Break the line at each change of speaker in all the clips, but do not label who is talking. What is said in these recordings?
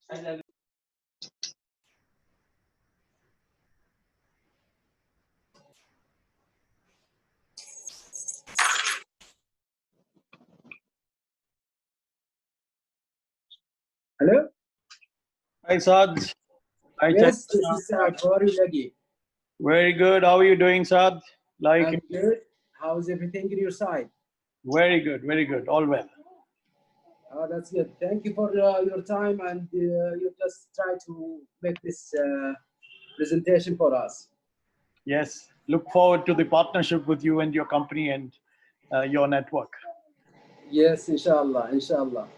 Hello?
Hi, Sad. Hi,
Yes, this
Chaitanya.
is Saad. How are you, Lagi?
Very good. How are you doing, Sad?
I'm good. How's everything on your side?
Very good. Very good. All well.
Oh, that's good. Thank you for your time, and you just try to make this presentation for us.
Yes. Look forward to the partnership with you and your company and your network.
Yes, inshallah, inshallah.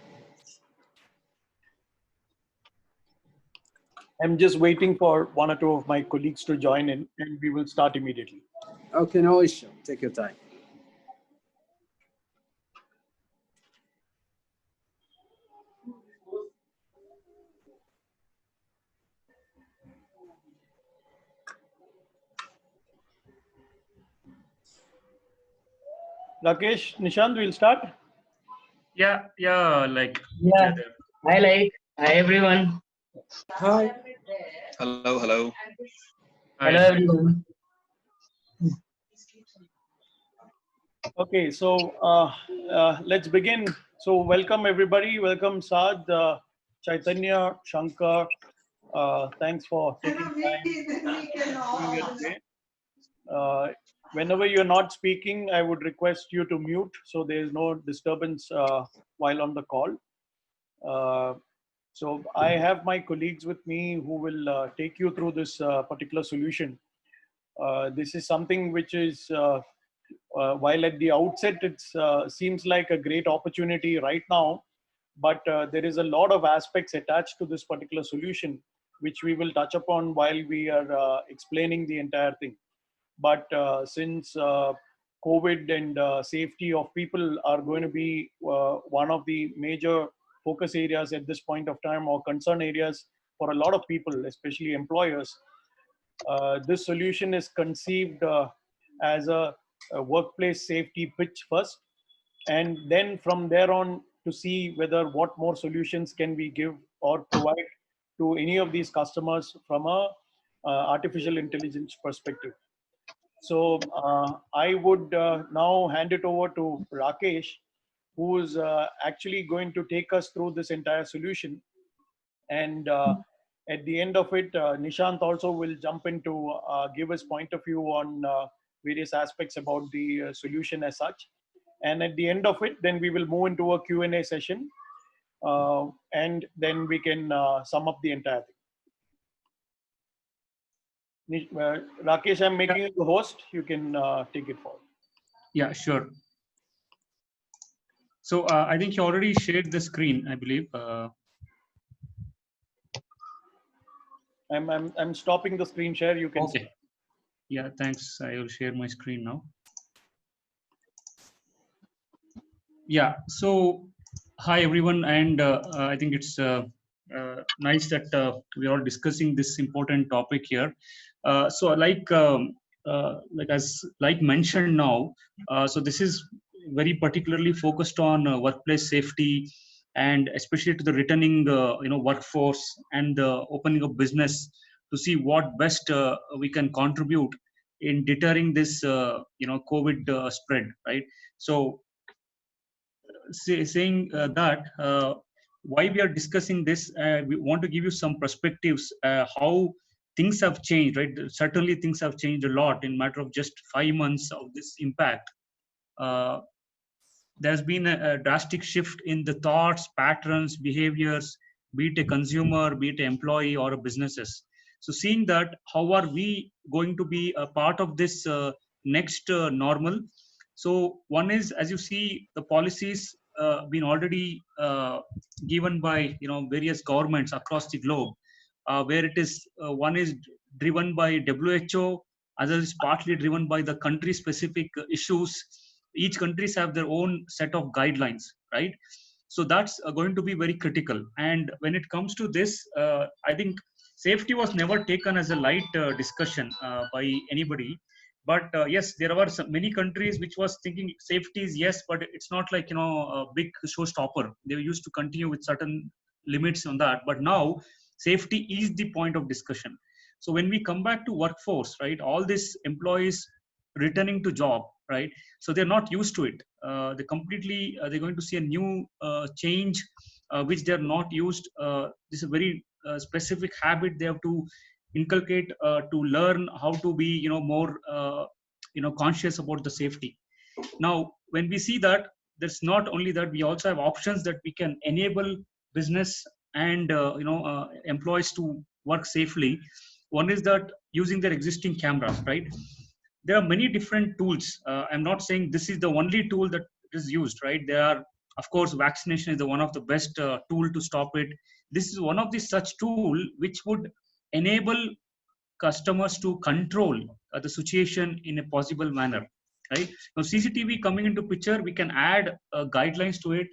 I'm just waiting for one or two of my colleagues to join in, and we will start immediately.
Okay, no issue. Take your time.
Rakesh, Nishant, we'll start.
Yeah, like.
Yeah. Hi, like. Hi, everyone.
Hi.
Hello, hello.
Hi.
Hello, everyone.
Okay, so let's begin. So welcome everybody. Welcome Saad, Chaitanya, Shankar. Thanks for taking time being here today. Whenever you're not speaking, I would request you to mute so there is no disturbance while on the call. So I have my colleagues with me who will take you through this particular solution. This is something which is, while at the outset it seems like a great opportunity right now, but there is a lot of aspects attached to this particular solution, which we will touch upon while we are explaining the entire thing. But since COVID and safety of people are going to be one of the major focus areas at this point of time, or concern areas for a lot of people, especially employers, this solution is conceived as a workplace safety pitch first, and then from there on to see whether what more solutions can we give or provide to any of these customers from a artificial intelligence perspective. So I would now hand it over to Rakesh, who's actually going to take us through this entire solution. And at the end of it, Nishant also will jump in to give his point of view on various aspects about the solution as such. And at the end of it, then we will move into a Q&A session. And then we can sum up the entire thing. Rakesh, I'm making you the host. You can take it forward.
Yeah, sure. So I think you already shared the screen, I believe.
I'm stopping the screen share. You can.
Okay. Yeah, thanks. I will share my screen now. Yeah. So hi everyone, and I think it's nice that we are discussing this important topic here. So like mentioned now, so this is very particularly focused on workplace safety, and especially to the returning workforce and the opening of business, to see what best we can contribute in deterring this COVID spread, right? So saying that why we are discussing this, we want to give you some perspectives how things have changed, right? Certainly things have changed a lot in matter of just 5 months of this impact. There's been a drastic shift in the thoughts, patterns, behaviors, be it a consumer, be it an employee or a businesses. So seeing that, how are we going to be a part of this next normal? So one is, as you see, the policies been already given by various governments across the globe, where it is one is driven by WHO, other is partly driven by the country specific issues. Each countries have their own set of guidelines, right? So that's going to be very critical. And when it comes to this, I think safety was never taken as a light discussion by anybody. But yes, there were many countries which was thinking safety is yes, but it's not like a big showstopper. They used to continue with certain limits on that. But now safety is the point of discussion. So when we come back to workforce, right, all these employees returning to job, right, so they're not used to it. They're going to see a new change, which they're not used. This is a very specific habit they have to inculcate, to learn how to be, more conscious about the safety. Now when we see that, there's not only that, we also have options that we can enable business and employees to work safely. One is that using their existing cameras, right? There are many different tools. I'm not saying this is the only tool that is used, right? There are, of course, vaccination is the one of the best tool to stop it. This is one of the such tool which would enable customers to control the situation in a possible manner, right? Now CCTV coming into picture, we can add guidelines to it,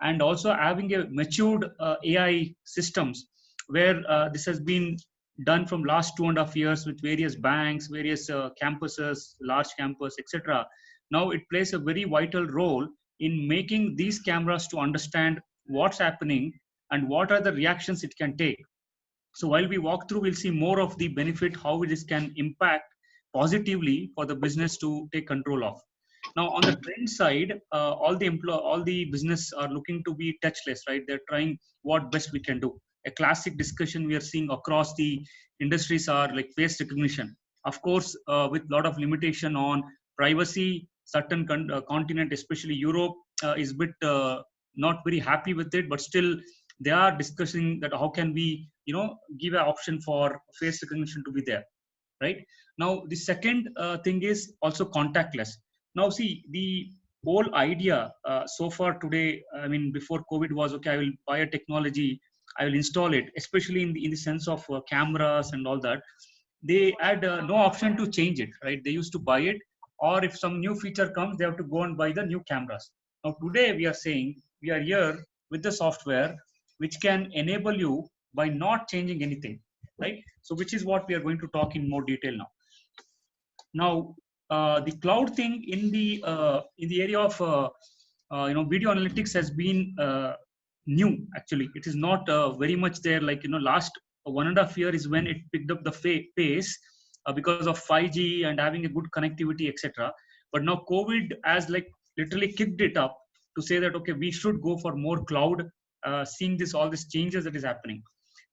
and also having a matured AI systems, where this has been done from last 2.5 years with various banks, various campuses, large campus, etc. Now it plays a very vital role in making these cameras to understand what's happening and what are the reactions it can take. So while we walk through, we'll see more of the benefit, how this can impact positively for the business to take control of. Now on the trend side, all the business are looking to be touchless, right? They're trying what best we can do. A classic discussion we are seeing across the industries are like face recognition. Of course, with a lot of limitation on privacy, certain continent, especially Europe, is a bit not very happy with it, but still they are discussing that how can we, give an option for face recognition to be there, right? Now the second thing is also contactless. Now see, the whole idea so far today, I mean, before COVID was, okay, I will buy a technology, I will install it, especially in the sense of cameras and all that. They had no option to change it, right? They used to buy it, or if some new feature comes, they have to go and buy the new cameras. Now today we are saying we are here with the software which can enable you by not changing anything, right? So which is what we are going to talk in more detail now. Now the cloud thing in the area of video analytics has been new. Actually, it is not very much there. Like, last 1.5 years is when it picked up the pace because of 5G and having a good connectivity, etc. But now COVID has like literally kicked it up to say that, okay, we should go for more cloud, seeing all these changes that is happening.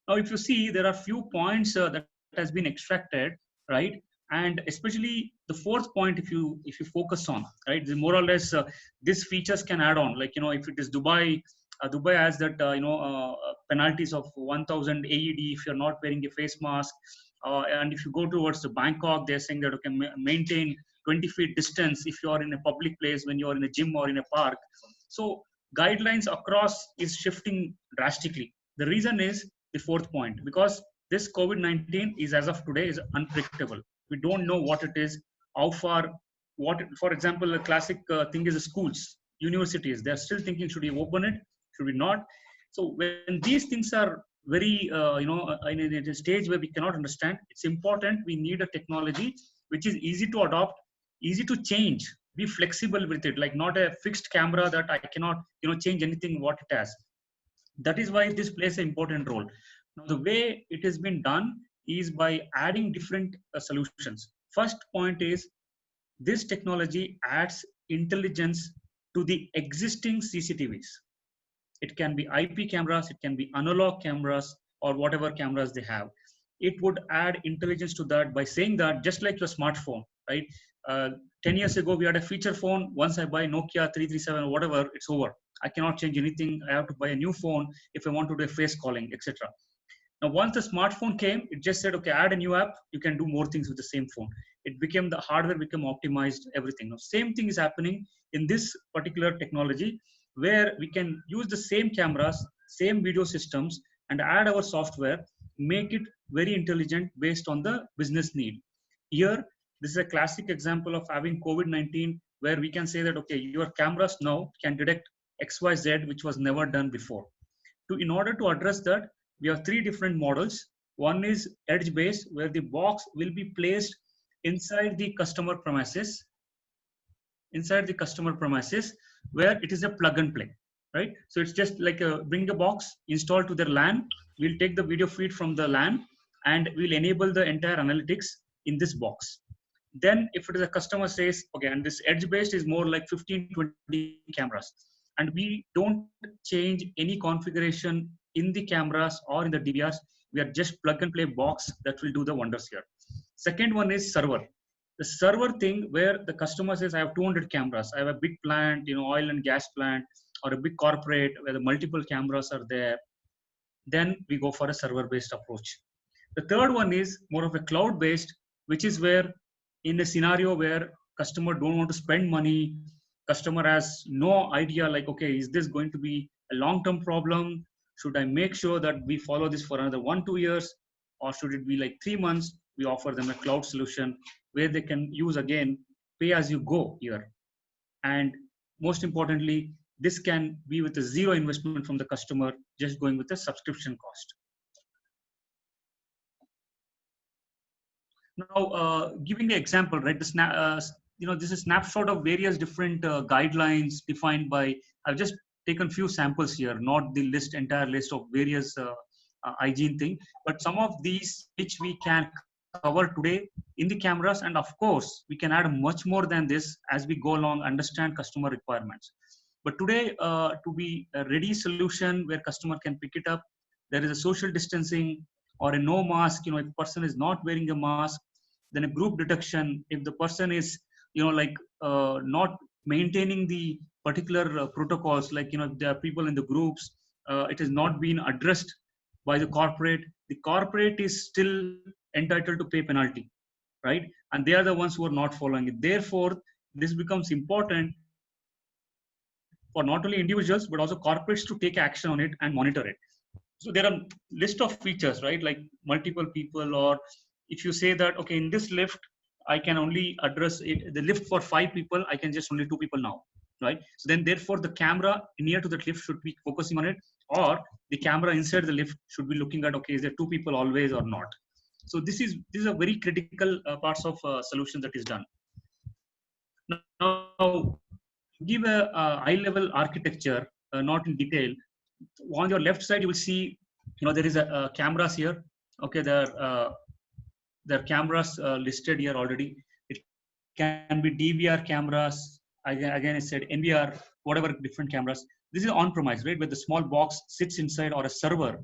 Now if you see, there are few points that has been extracted, right? And especially the fourth point, if you focus on, right, the more or less these features can add on, like, if it is Dubai, Dubai has that penalties of 1,000 AED if you're not wearing a face mask, and if you go towards the Bangkok, they're saying that, okay, maintain 20 feet distance if you are in a public place, when you are in a gym or in a park. So guidelines across is shifting drastically. The reason is the fourth point, because this COVID-19 is, as of today, is unpredictable. We don't know what it is, how far, for example, a classic thing is schools, universities. They're still thinking, should we open it? Should we not? So when these things are very, in a stage where we cannot understand, it's important we need a technology which is easy to adopt, easy to change, be flexible with it, like not a fixed camera that I cannot, change anything what it has. That is why this plays an important role. Now, the way it has been done is by adding different solutions. First point is, this technology adds intelligence to the existing CCTVs. It can be IP cameras, it can be analog cameras, or whatever cameras they have. It would add intelligence to that by saying that, just like your smartphone, right? 10 years ago, we had a feature phone. Once I buy Nokia 337 or whatever, it's over. I cannot change anything. I have to buy a new phone if I want to do a face calling, etc. Now, once the smartphone came, it just said, okay, add a new app. You can do more things with the same phone. It became, the hardware became optimized, everything. Now, same thing is happening in this particular technology, where we can use the same cameras, same video systems, and add our software, make it very intelligent based on the business need. Here, this is a classic example of having COVID-19, where we can say that, okay, your cameras now can detect XYZ, which was never done before. In order to address that, we have three different models. One is edge-based, where the box will be placed inside the customer premises, where it is a plug and play, right? So it's just like bring a box, install to their LAN. We'll take the video feed from the LAN and we'll enable the entire analytics in this box. Then if it is a customer says, okay, and this edge based is more like 15, 20 cameras. And we don't change any configuration in the cameras or in the DVRs. We are just plug and play box that will do the wonders here. Second one is server. The server thing where the customer says, I have 200 cameras. I have a big plant, oil and gas plant, or a big corporate where the multiple cameras are there. Then we go for a server based approach. The third one is more of a cloud based, which is where in a scenario where customer don't want to spend money, customer has no idea like, okay, is this going to be a long-term problem? Should I make sure that we follow this for another 1-2 years, or should it be like 3 months? We offer them a cloud solution where they can use again pay as you go here. And most importantly, this can be with a zero investment from the customer, just going with a subscription cost. Now, giving an example, right? This is a snapshot of various different guidelines defined by. I've just taken few samples here, not the entire list of various hygiene thing, but some of these which we can cover today in the cameras, and of course we can add much more than this as we go along, understand customer requirements. But today, to be a ready solution where customer can pick it up, there is a social distancing or a no mask. If a person is not wearing a mask, then a group detection. If the person is, not maintaining the particular protocols, like, if there are people in the groups, it has not been addressed by the corporate is still entitled to pay penalty, right? And they are the ones who are not following it. Therefore, this becomes important for not only individuals, but also corporates to take action on it and monitor it. So there are list of features, right? Like multiple people, or if you say that, okay, in this lift, I can only address it, the lift for 5 people, I can just only 2 people now, right? So then therefore the camera near to the lift should be focusing on it, or the camera inside the lift should be looking at, okay, is there 2 people always or not? So this is a very critical parts of solution that is done. Now, give a high level architecture, not in detail. On your left side, you will see, there is a cameras here. Okay, there are cameras listed here already. It can be DVR cameras. Again, I said NVR, whatever different cameras. This is on-premise, right? Where the small box sits inside or a server.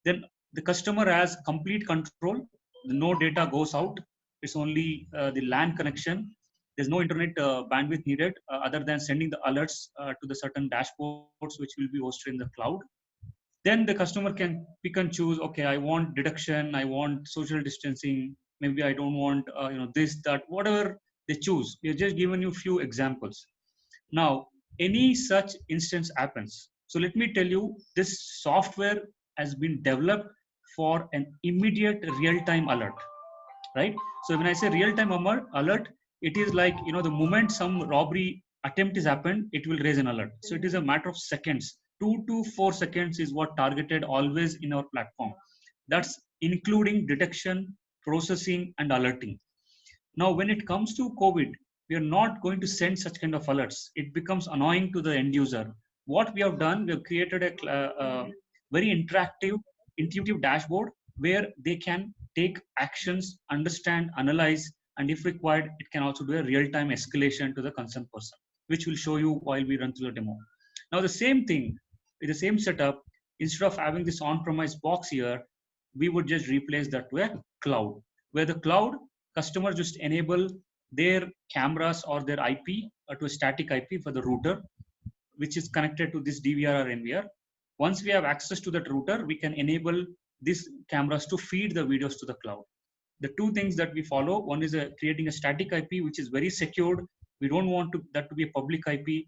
Then the customer has complete control. No data goes out. It's only the LAN connection. There's no internet bandwidth needed other than sending the alerts to the certain dashboards, which will be hosted in the cloud. Then the customer can pick and choose, okay, I want detection, I want social distancing, maybe I don't want this, that, whatever they choose. We've just given you a few examples. Now, any such instance happens. So let me tell you, this software has been developed for an immediate real-time alert, right? So when I say real-time alert, it is like, the moment some robbery attempt is happened, it will raise an alert. So it is a matter of seconds. 2 to 4 seconds is what targeted always in our platform. That's including detection, processing, and alerting. Now, when it comes to COVID, we are not going to send such kind of alerts. It becomes annoying to the end user. What we have done, we have created a very interactive, intuitive dashboard where they can take actions, understand, analyze, and if required, it can also do a real-time escalation to the concerned person, which will show you while we run through the demo. Now, the same thing, with the same setup, instead of having this on-premise box here, we would just replace that with cloud, where the cloud customers just enable their cameras or their IP to a static IP for the router, which is connected to this DVR or NVR. Once we have access to that router, we can enable these cameras to feed the videos to the cloud. The two things that we follow, one is creating a static IP, which is very secured. We don't want that to be a public IP.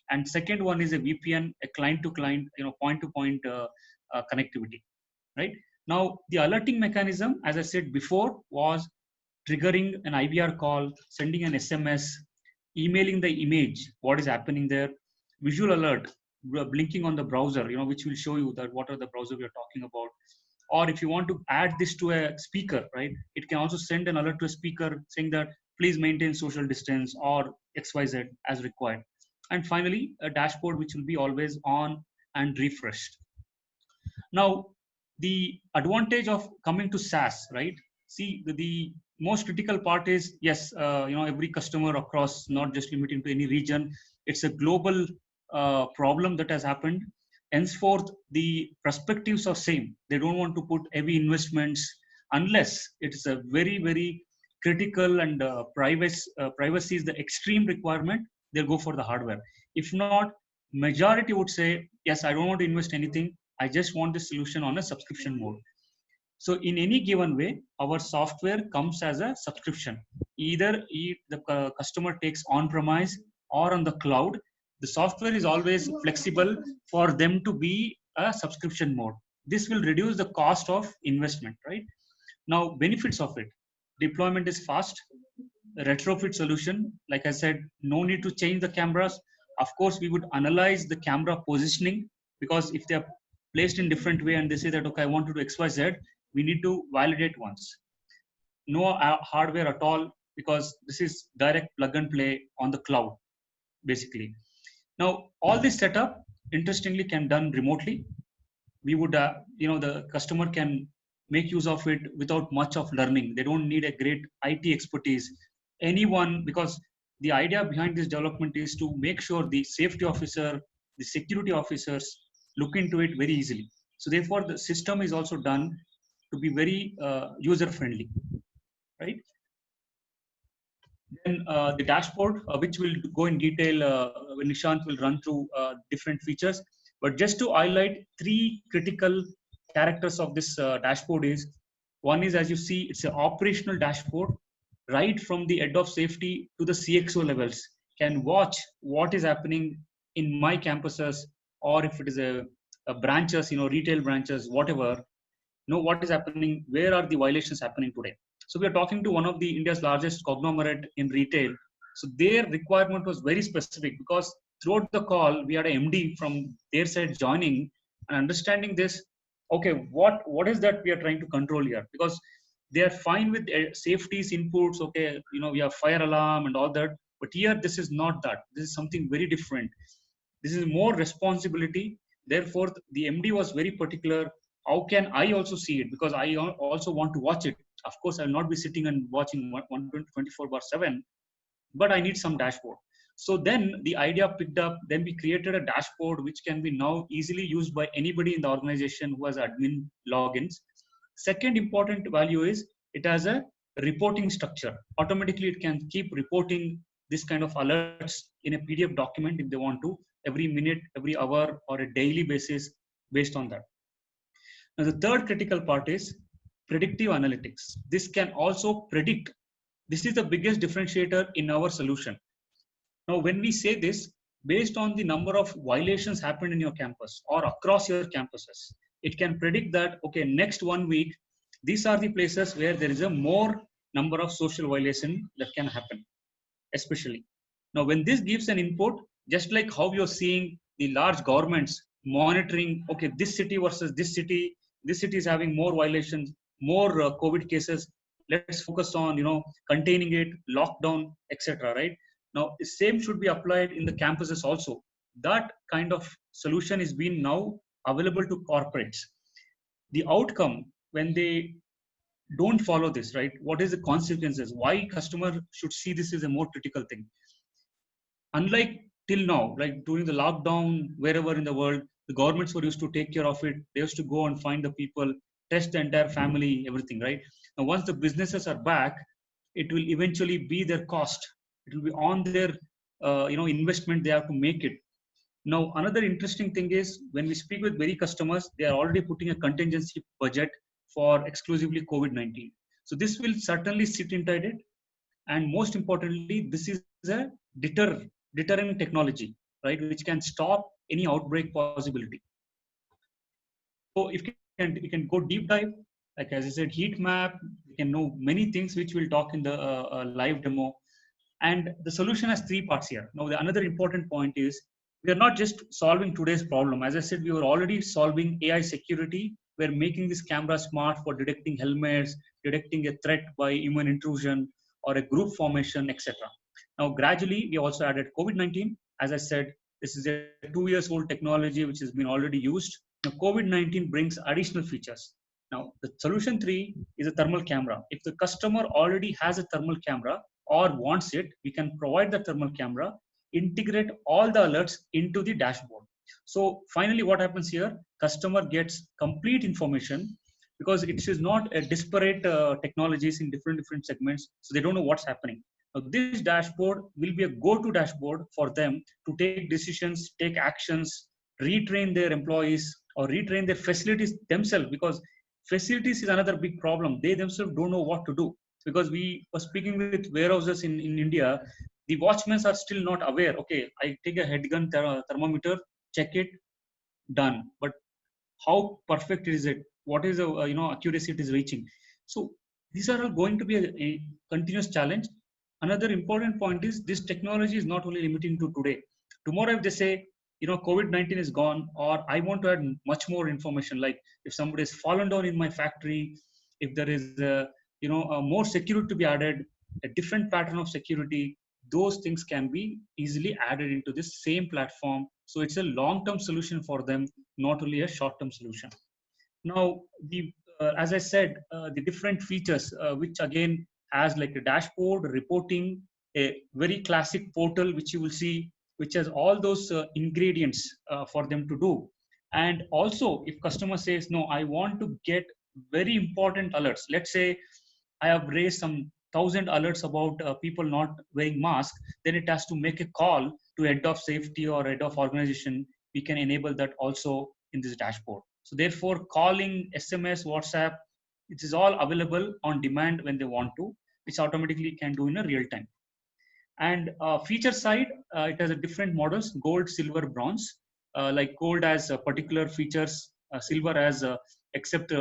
And second one is a VPN, a client-to-client, point-to-point connectivity, right? Now, the alerting mechanism, as I said before, was triggering an IVR call, sending an SMS, emailing the image, what is happening there, visual alert, blinking on the browser, which will show you that what are the browser we are talking about. Or if you want to add this to a speaker, right, it can also send an alert to a speaker saying that please maintain social distance or XYZ as required. And finally, a dashboard which will be always on and refreshed. Now, the advantage of coming to SaaS, right? See, the most critical part is, yes, every customer across, not just limiting to any region, it's a global problem that has happened. Henceforth, the perspectives are same. They don't want to put heavy investments unless it's a very, very critical and privacy is the extreme requirement. They'll go for the hardware. If not, majority would say, yes, I don't want to invest anything. I just want the solution on a subscription mode. So in any given way, our software comes as a subscription. Either the customer takes on-premise or on the cloud. The software is always flexible for them to be a subscription mode. This will reduce the cost of investment, right? Now, benefits of it. Deployment is fast. Retrofit solution, like I said, no need to change the cameras. Of course, we would analyze the camera positioning, because if they are placed in different way and they say that, okay, I want to do XYZ, we need to validate once. No hardware at all, because this is direct plug and play on the cloud, basically. Now, all this setup, interestingly, can done remotely. We would, the customer can make use of it without much of learning. They don't need a great IT expertise. Anyone, because the idea behind this development is to make sure the safety officer, the security officers look into it very easily. So therefore, the system is also done to be very user-friendly, right? Then the dashboard, which will go in detail when Nishant will run through different features. But just to highlight three critical characters of this dashboard is, one is, as you see, it's an operational dashboard. Right from the head of safety to the CXO levels can watch what is happening in my campuses, or if it is a branches, retail branches, whatever, know what is happening, where are the violations happening today. So we are talking to one of the India's largest conglomerate in retail. So their requirement was very specific, because throughout the call, we had an MD from their side joining and understanding this. Okay, what is that we are trying to control here? Because they are fine with safety's inputs. Okay, we have fire alarm and all that, but here this is not that. This is something very different. This is more responsibility. Therefore, the MD was very particular. How can I also see it? Because I also want to watch it. Of course, I will not be sitting and watching 24/7, but I need some dashboard. So then the idea picked up. Then we created a dashboard which can be now easily used by anybody in the organization who has admin logins. Second important value is it has a reporting structure. Automatically, it can keep reporting this kind of alerts in a PDF document if they want to, every minute, every hour, or a daily basis based on that. Now, the third critical part is predictive analytics. This can also predict. This is the biggest differentiator in our solution. Now, when we say this, based on the number of violations happened in your campus or across your campuses, it can predict that, okay, next 1 week, these are the places where there is a more number of social violation that can happen, especially. Now, when this gives an input, just like how you're seeing the large governments monitoring, okay, this city versus this city is having more violations, more COVID cases, let's focus on, containing it, lockdown, etc., right? Now, the same should be applied in the campuses also. That kind of solution is being now available to corporates. The outcome, when they don't follow this, right? What is the consequences? Why customer should see this as a more critical thing? Unlike till now, like during the lockdown, wherever in the world, the governments were used to take care of it. They used to go and find the people, test the entire family, everything, right? Now, once the businesses are back, it will eventually be their cost. It will be on their, investment they have to make it. Now, another interesting thing is when we speak with very customers, they are already putting a contingency budget for exclusively COVID-19. So this will certainly sit inside it. And most importantly, this is a deterrent technology, right, which can stop any outbreak possibility. So if we can go deep dive, like as I said, heat map, we can know many things which we'll talk in the live demo. And the solution has three parts here. Now, another important point is we are not just solving today's problem. As I said, we were already solving AI security. We're making this camera smart for detecting helmets, detecting a threat by human intrusion or a group formation, etc. Now, gradually, we also added COVID-19. As I said, This is a 2 years old technology which has been already used. Now, COVID-19 brings additional features. Now, the solution 3 is a thermal camera. If the customer already has a thermal camera or wants it, we can provide the thermal camera, integrate all the alerts into the dashboard. So finally, what happens here? Customer gets complete information because it is not a disparate technologies in different segments, so they don't know what's happening. Now, this dashboard will be a go-to dashboard for them to take decisions, take actions, retrain their employees, or retrain their facilities themselves, because facilities is another big problem. They themselves don't know what to do, because we were speaking with warehouses in India. The watchmen are still not aware. Okay, I take a head gun thermometer, check it, done. But how perfect is it? What is the accuracy it is reaching? So these are all going to be a continuous challenge. Another important point is this technology is not only limiting to today. Tomorrow, if they say, COVID-19 is gone, or I want to add much more information, like if somebody has fallen down in my factory, if there is a more security to be added, a different pattern of security, those things can be easily added into this same platform. So it's a long-term solution for them, not only a short-term solution. Now, as I said, the different features, which again has like a dashboard, reporting, a very classic portal, which you will see, which has all those ingredients for them to do. And also, if customer says, no, I want to get very important alerts. Let's say I have raised some 1,000 alerts about people not wearing masks, then it has to make a call to head of safety or head of organization. We can enable that also in this dashboard. So therefore, calling, SMS, WhatsApp, it is all available on demand when they want to, which automatically can do in a real time. And feature side, it has a different models: gold, silver, bronze. Like gold has particular features, silver has except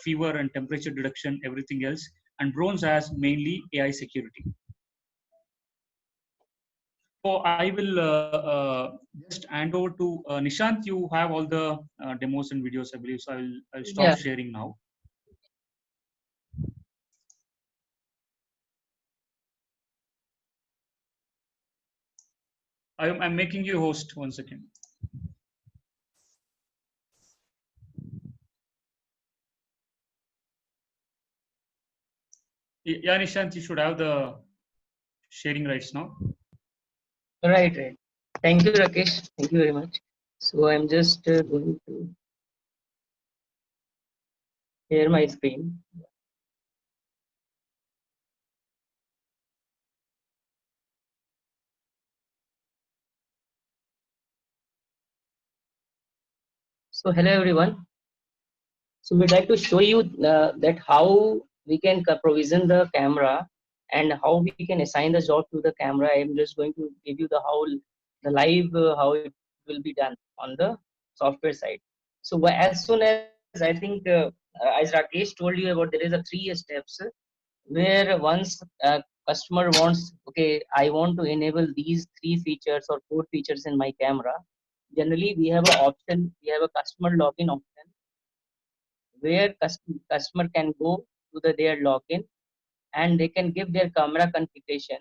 fever and temperature detection, everything else, and bronze has mainly AI security. So I will just hand over to Nishant. You have all the demos and videos, I believe. So I'll stop
Yeah.
sharing now. I'm making you host. 1 second. Yeah, Nishant, you should have the sharing rights now.
Right, right. Thank you, Rakesh. Thank you very much. So I'm just going to share my screen. So hello everyone. So we'd like to show you that how we can provision the camera and how we can assign the job to the camera. I'm just going to give you the live how it will be done on the software side. So as soon as I think as Rakesh told you about, there is a 3 steps where once a customer wants, okay, I want to enable these 3 features or 4 features in my camera. Generally, we have an option. We have a customer login option where customer can go to their login and they can give their camera configuration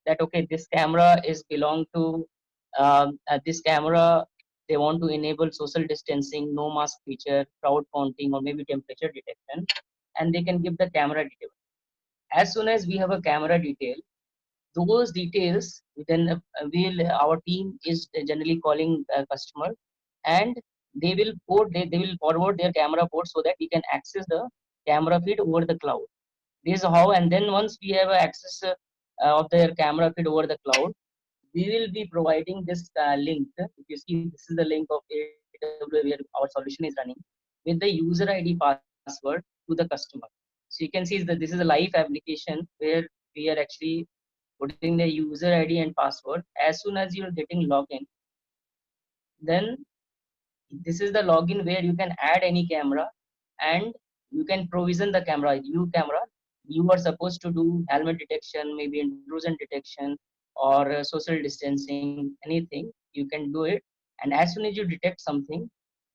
that okay, this camera is belong to this camera, they want to enable social distancing, no mask feature, crowd counting, or maybe temperature detection, and they can give the camera detail. As soon as we have a camera detail, those details then our team is generally calling customer, and they will forward their camera port so that we can access the camera feed over the cloud. This is how. And then once we have access of their camera feed over the cloud, we will be providing this link. If you see, this is the link of AWS where our solution is running with the user ID password to the customer. So you can see that this is a live application where we are actually putting the user ID and password. As soon as you're getting login, then this is the login where you can add any camera and you can provision the camera. You are supposed to do helmet detection, maybe intrusion detection, or social distancing, anything you can do it. And as soon as you detect something,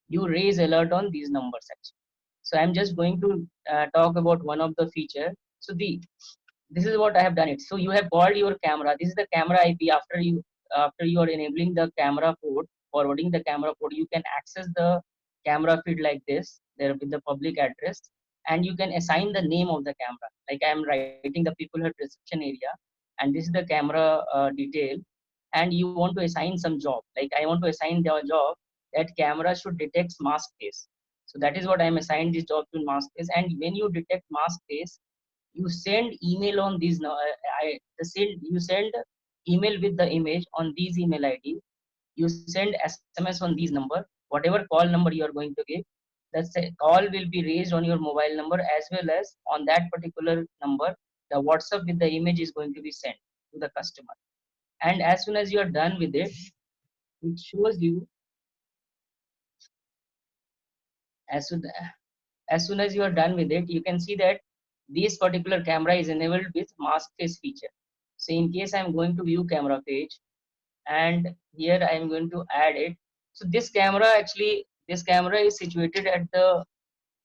you raise alert on these numbers actually. So I'm just going to talk about one of the feature. So this is what I have done it. So you have called your camera. This is the camera IP. After you after you are enabling the camera port, forwarding the camera port, you can access the camera feed like this, there with the public address, and you can assign the name of the camera. Like I am writing the people at reception area, and this is the camera detail, and you want to assign some job. Like I want to assign the job that camera should detect mask face. So that is what I am assigned this job to mask face. And when you detect mask face, you send email on these. You send email with the image on these email ID. You send SMS on these number, whatever call number you are going to give. That call will be raised on your mobile number, as well as on that particular number, the WhatsApp with the image is going to be sent to the customer. And as soon as you are done with it, it shows you as soon as soon as you are done with it, you can see that this particular camera is enabled with mask face feature. So in case I'm going to view camera page, and here I'm going to add it. So this camera this camera is situated at the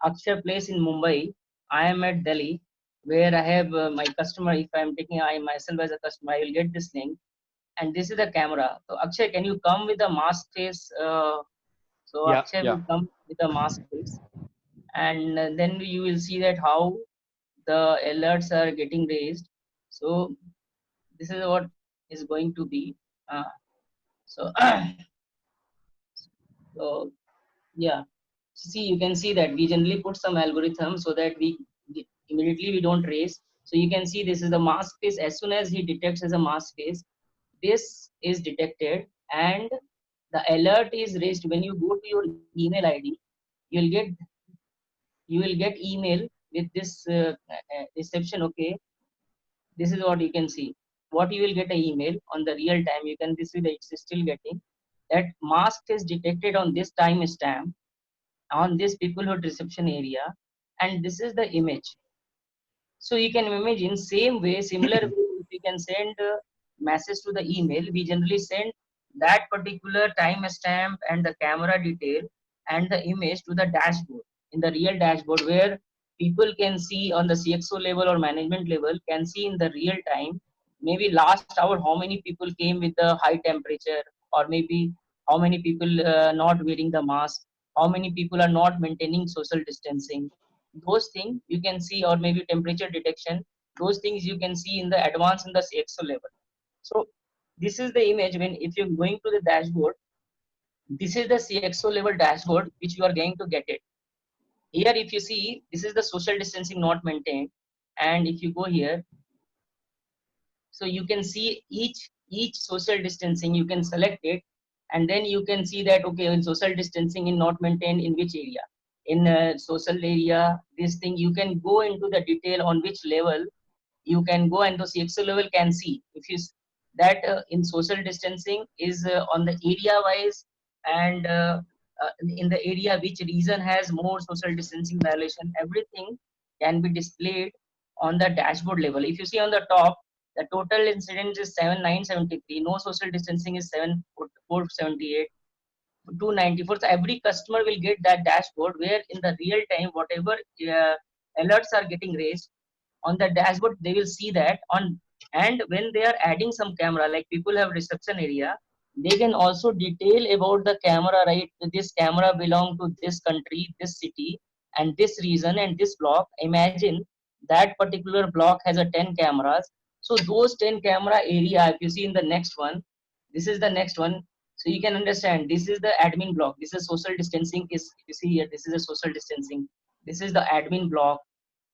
Akshar Place in Mumbai. I am at Delhi, where I have my customer. If I'm taking I myself as a customer, I will get this link. And this is the camera. So Akshay, can you come with the mask face? So
Yeah,
Akshay
yeah.
will come with the mask face, and then you will see that how the alerts are getting raised. So this is what is going to be. Uh, so so yeah. See, you can see that we generally put some algorithm so that immediately we don't raise. So you can see this is the mask face. As soon as he detects as a mask face, this is detected, and the alert is raised. When you go to your email ID, you'll get email with this reception. Okay, this is what you can see. What you will get an email on the real time. You can see that it's still getting that mask is detected on this time stamp on this peoplehood reception area, and this is the image. So you can imagine same way, similar way, if we can send a message to the email, we generally send that particular timestamp and the camera detail and the image to the dashboard, in the real dashboard, where people can see on the CXO level or management level, can see in the real time, maybe last hour how many people came with the high temperature, or maybe how many people not wearing the mask, how many people are not maintaining social distancing. Those things you can see, or maybe temperature detection, those things you can see in the advanced in the CXO level. So this is the image. When if you're going to the dashboard, this is the CXO level dashboard which you are going to get it. Here if you see, this is the social distancing not maintained, and if you go here, so you can see each social distancing, you can select it, and then you can see that okay, in social distancing in not maintained in which area, in social area, this thing you can go into the detail on which level you can go, and the CXO level can see if you that in social distancing is on the area wise, and in the area which region has more social distancing violation, everything can be displayed on the dashboard level. If you see on the top, the total incidence is 7973, no social distancing is 7478, 294. So every customer will get that dashboard, where in the real time whatever alerts are getting raised on the dashboard, they will see that on. And when they are adding some camera, like people have reception area, they can also detail about the camera, right? This camera belong to this country, this city, and this region, and this block. Imagine that particular block has a 10 cameras. So those 10 camera area, if you see in the next one, this is the next one. So you can understand, this is the admin block, this is social distancing. Is if you see here, this is a social distancing, this is the admin block.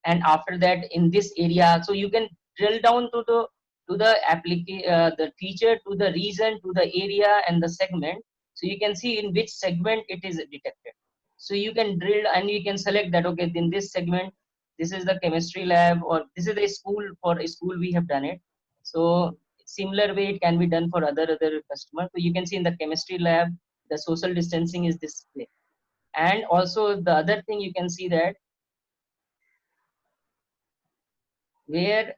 And after that, in this area, so you can drill down to the the feature, to the region, to the area and the segment. So you can see in which segment it is detected. So you can drill and you can select that okay, in this segment, this is the chemistry lab, or this is a school. For a school we have done it. So similar way it can be done for other customers. So you can see in the chemistry lab, the social distancing is this way. And also the other thing you can see that, where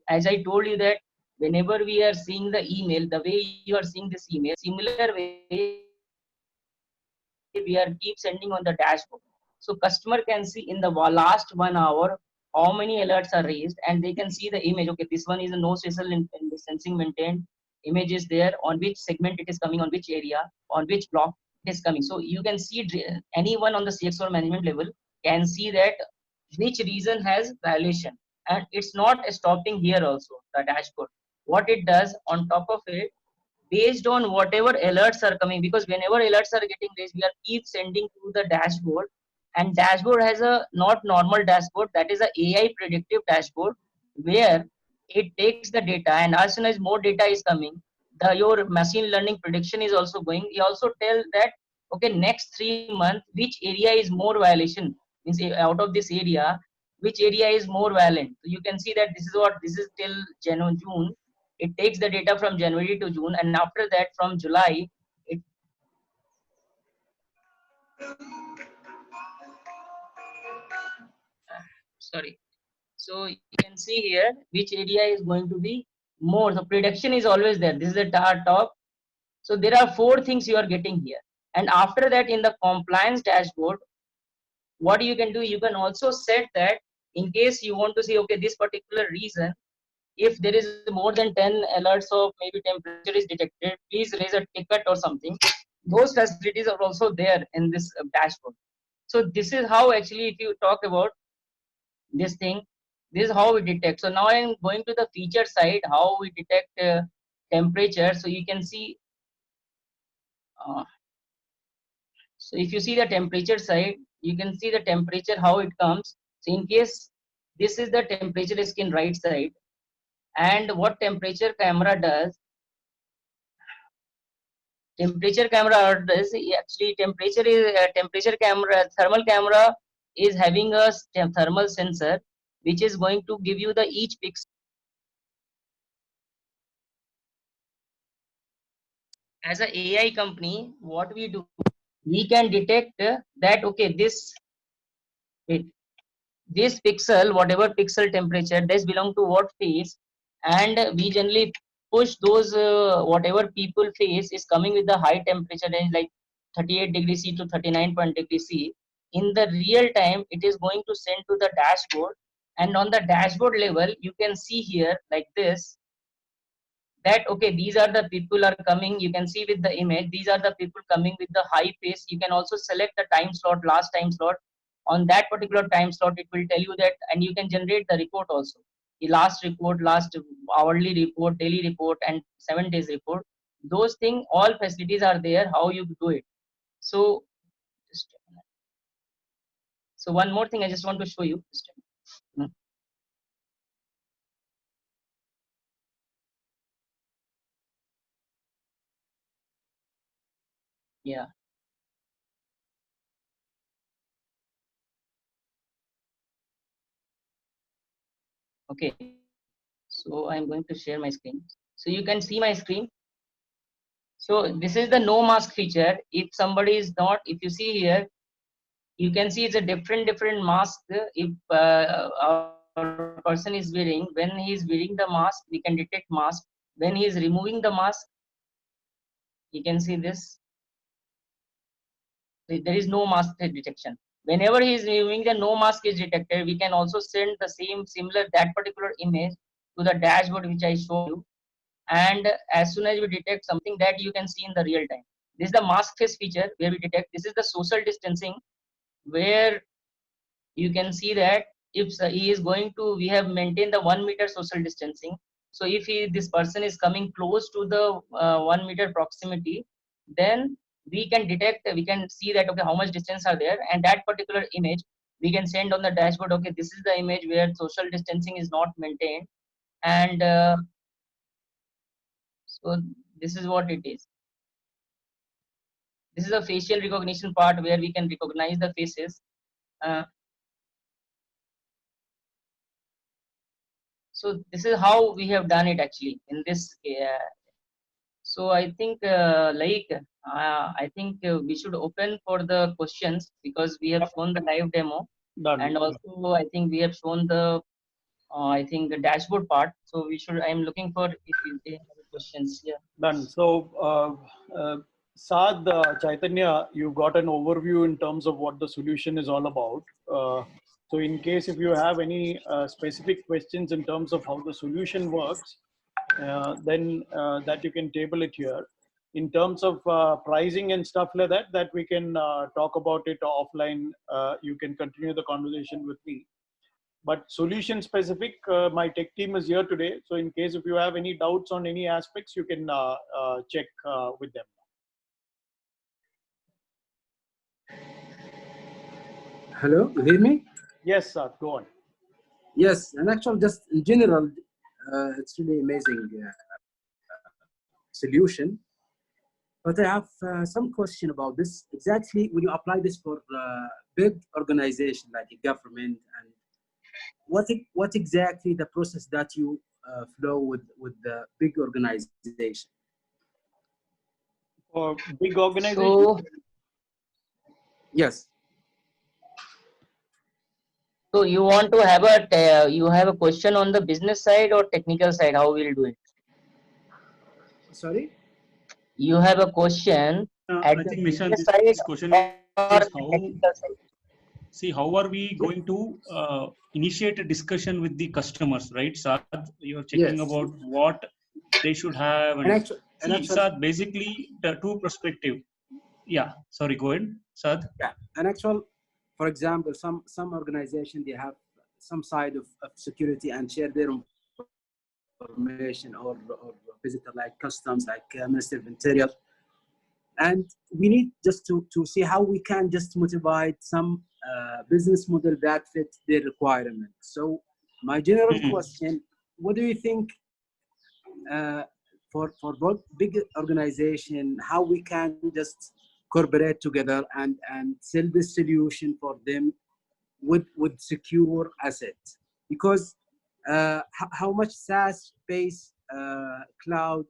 as I told you that whenever we are seeing the email, the way you are seeing this email, similar way we are keep sending on the dashboard. So customer can see in the last 1 hour how many alerts are raised, and they can see the image. Okay, this one is a no social distancing maintained image is there, on which segment it is coming, on which area, on which block it is coming. So you can see anyone on the CXO management level can see that which region has violation. And it's not stopping here also, the dashboard. What it does on top of it, based on whatever alerts are coming, because whenever alerts are getting raised, we are keep sending to the dashboard. And dashboard has a not normal dashboard, that is a AI predictive dashboard, where it takes the data, and as soon as more data is coming, your machine learning prediction is also going. You also tell that, okay, next 3 months, which area is more violation, means out of this area, which area is more violent. So you can see that this is till June. It takes the data from January to June, and after that from July, it sorry. So you can see here which area is going to be more. The prediction is always there. This is the top. So there are 4 things you are getting here. And after that, in the compliance dashboard, what you can do, you can also set that in case you want to say, okay, this particular reason, if there is more than 10 alerts of maybe temperature is detected, please raise a ticket or something. Those facilities are also there in this dashboard. So this is how actually, if you talk about this thing, this is how we detect. So now I am going to the feature side, how we detect temperature. So you can see, so if you see the temperature side, you can see the temperature, how it comes. So in case this is the temperature skin right side, and what temperature camera does, temperature camera does actually, temperature camera, thermal camera is having a thermal sensor, which is going to give you the each pixel. As a AI company, what we do, we can detect that, okay, this pixel, whatever pixel temperature, this belong to what phase, and we generally push those whatever people face is coming with the high temperature range, like 38 degrees C to 39 degrees C. In the real time, it is going to send to the dashboard, and on the dashboard level, you can see here like this, that, okay, these are the people are coming. You can see with the image, these are the people coming with the high pace. You can also select the time slot, last time slot. On that particular time slot, it will tell you that, and you can generate the report also, the last report, last hourly report, daily report, and 7 days report. Those things, all facilities are there, how you do it. So so one more thing I just want to show you. Yeah. Okay. So I'm going to share my screen. So you can see my screen. So this is the no mask feature. If somebody is not, if you see here, you can see it's a different mask. If our person is wearing, when he is wearing the mask, we can detect mask. When he is removing the mask, you can see this. There is no mask detection. Whenever he is removing, the no mask is detected. We can also send the similar that particular image to the dashboard which I show you. And as soon as we detect something, that you can see in the real time. This is the mask face feature where we detect. This is the social distancing, where you can see that if he is going to, we have maintained the 1 meter social distancing. So if this person is coming close to the 1 meter proximity, then we can detect, we can see that, okay, how much distance are there, and that particular image we can send on the dashboard. Okay, this is the image where social distancing is not maintained, and so this is what it is. This is a facial recognition part where we can recognize the faces. So this is how we have done it actually in this. So I think I think we should open for the questions, because we have shown the live demo,
Done.
and also I think we have shown the I think the dashboard part. So we should. I am looking for if you have questions. Yeah.
Done. So, Saad, Chaitanya, you got an overview in terms of what the solution is all about. So in case if you have any specific questions in terms of how the solution works, then that you can table it here. In terms of pricing and stuff like that, that we can talk about it offline. You can continue the conversation with me. But solution specific, my tech team is here today. So in case if you have any doubts on any aspects, you can check with them.
Hello, you hear me?
Yes, sir, go on.
Yes, and actually, just in general, it's really amazing solution. But I have some question about this. Exactly, when you apply this for big organization like a government, and what exactly the process that you flow with the big organization?
For big organization.
So,
Yes.
so you want to have you have a question on the business side or technical side? How we'll do it?
Sorry.
You have a question at
I
the
think Nishan,
business side
this question
or
is how.
technical side?
See, how are we going to initiate a discussion with the customers, right? Saad, you're checking
Yes.
about what they should have.
And actually,
Saad, basically the two perspective. Yeah, sorry, go ahead, Saad.
yeah, and actual, for example, some organization, they have some side of security and share their information, or visitor like customs, like Ministry of Interior. And we need just to see how we can just motivate some business model that fit their requirement. So my general question, what do you think for both big organization, how we can just cooperate together and sell this solution for them with secure assets? Because how much SaaS-based cloud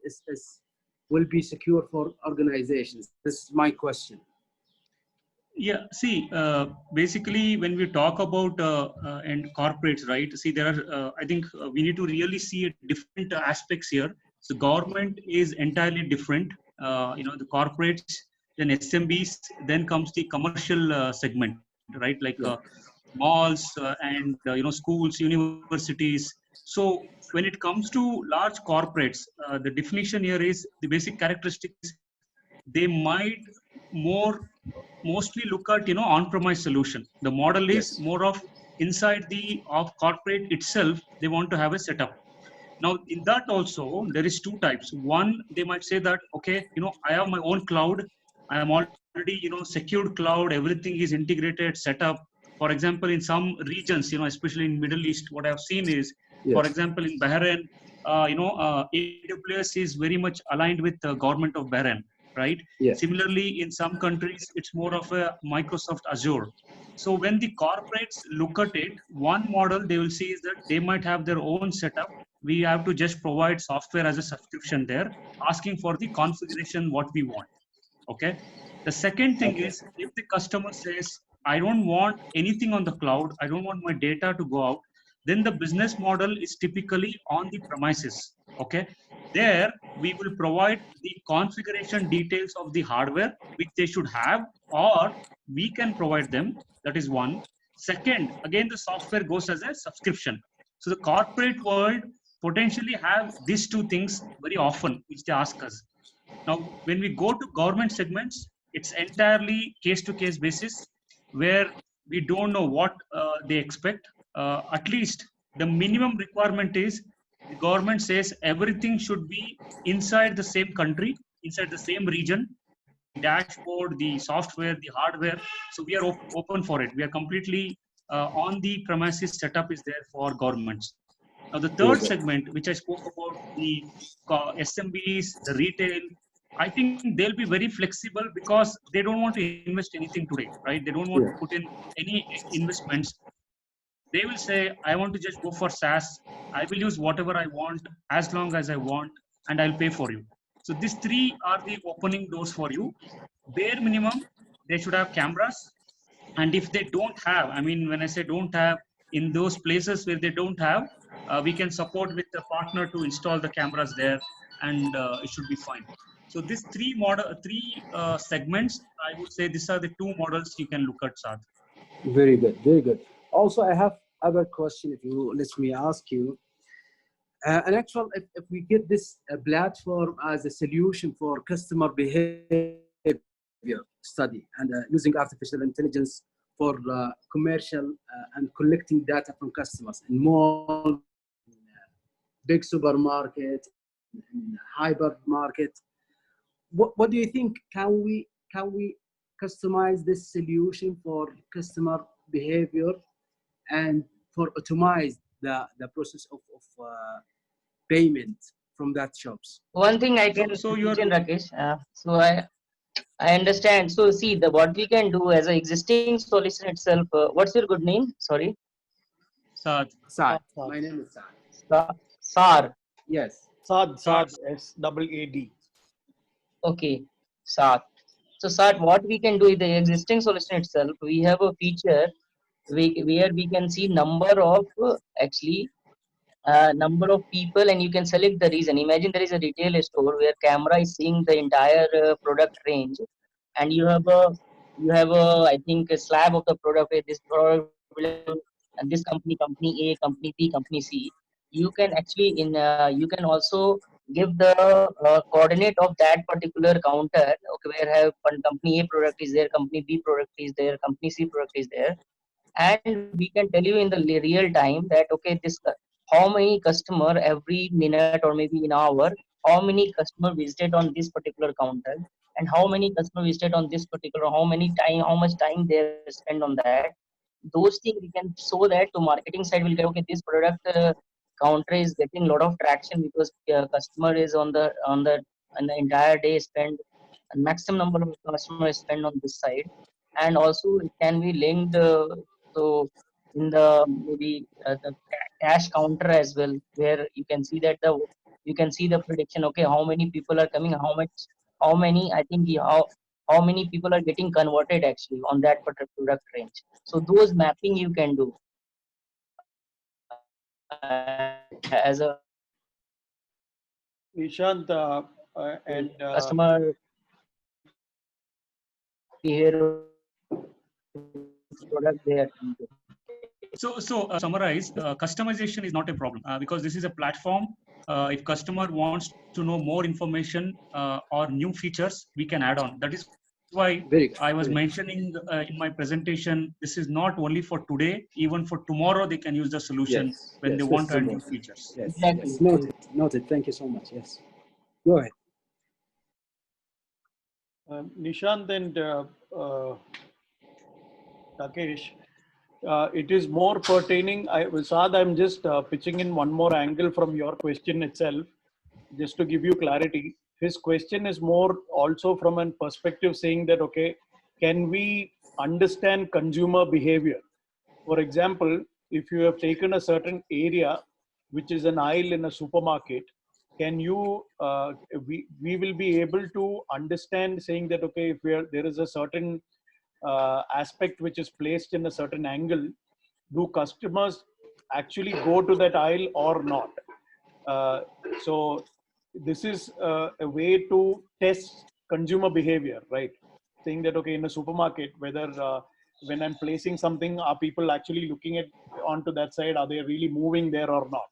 will be secure for organizations? This is my question.
Yeah, see, basically when we talk about and corporates, right? See, there are, I think we need to really see different aspects here. So government is entirely different. The corporates, then SMBs, then comes the commercial segment, right? Like malls and schools, universities. So when it comes to large corporates, the definition here is the basic characteristics. They might mostly look at on-premise solution. The model is more of inside the corporate itself. They want to have a setup. Now in that also there is two types. One, they might say that okay, I have my own cloud. I am already secured cloud. Everything is integrated, set up. For example, in some regions, especially in Middle East, what I've seen is, for example, in Bahrain, AWS is very much aligned with the government of Bahrain, right? Similarly, in some countries, it's more of a Microsoft Azure. So when the corporates look at it, one model they will see is that they might have their own setup. We have to just provide software as a subscription there, asking for the configuration what we want. Okay. The second thing is, if the customer says, I don't want anything on the cloud, I don't want my data to go out, then the business model is typically on the premises. Okay. There we will provide the configuration details of the hardware which they should have, or we can provide them. That is one. Second, again, the software goes as a subscription. So the corporate world potentially have these two things very often, which they ask us. Now, when we go to government segments, it's entirely case-to-case basis, where we don't know what they expect. At least the minimum requirement is the government says everything should be inside the same country, inside the same region, the dashboard, the software, the hardware. So we are open for it. We are completely on the premises setup is there for governments. Now, the third segment, which I spoke about, the SMBs, the retail, I think they'll be very flexible because they don't want to invest anything today, right? They don't want to put in any investments. They will say, I want to just go for SaaS. I will use whatever I want as long as I want, and I'll pay for you. So these three are the opening doors for you. Bare minimum, they should have cameras. And if they don't have, I mean, when I say don't have, in those places where they don't have, we can support with the partner to install the cameras there, and it should be fine. So these three segments, I would say these are the two models you can look at, Saad.
Very good, very good. Also, I have other question, if you let me ask you. And actually, if we get this platform as a solution for customer behavior study and using artificial intelligence for commercial and collecting data from customers in malls, big supermarket, in hypermarket, what do you think? Can we customize this solution for customer behavior and for automate the process of payment from that shops?
One thing I can
So you're
mention, Rakesh. I understand. So see, the what we can do as an existing solution itself. What's your good name? Sorry,
Saad.
Saad.
Saad.
My name is Saad.
SAR.
Yes.
Saad,
Saad.
SAAD.
Okay, SAR. So SAR, what we can do in the existing solution itself, we have a feature where we can see number of number of people, and you can select the region. Imagine there is a retail store where camera is seeing the entire product range, and you have a I think a slab of the product where this product will have this company A, company B, company C. You can actually you can also give the coordinate of that particular counter. Okay, where have one company A product is there, company B product is there, company C product is there, and we can tell you in the real time that okay, this how many customer every minute or maybe in hour, how many customer visited on this particular counter, and how many customer visited on this particular, how much time they spend on that. Those things we can show that to marketing side will get okay, this product counter is getting a lot of traction because customer is on the entire day spend a maximum number of customers spend on this side. And also it can be linked so in the maybe the cash counter as well, where you can see that the you can see the prediction, okay, how many people are coming, how many I think how many people are getting converted actually on that particular product range. So those mapping you can do as a
Nishant, and
customer behavior product they are trying to.
So summarize, customization is not a problem because this is a platform. If customer wants to know more information or new features, we can add on. That is why
Very good.
I was
Very good.
mentioning in my presentation, this is not only for today, even for tomorrow, they can use the solution
Yes.
when
Yes.
they
This
want
is
to add new
important.
features.
Yes.
Exactly.
Yes. Noted. Noted. Thank you so much. Yes. Go ahead.
Nishant and Rakesh, it is more pertaining. Saad, I'm just pitching in one more angle from your question itself, just to give you clarity. His question is more also from a perspective saying that, okay, can we understand consumer behavior? For example, if you have taken a certain area, which is an aisle in a supermarket, can you, we will be able to understand saying that, okay, if there is a certain aspect which is placed in a certain angle, do customers actually go to that aisle or not? Uh, so this is a way to test consumer behavior, right? Saying that okay, in a supermarket, whether when I'm placing something, are people actually looking at onto that side? Are they really moving there or not?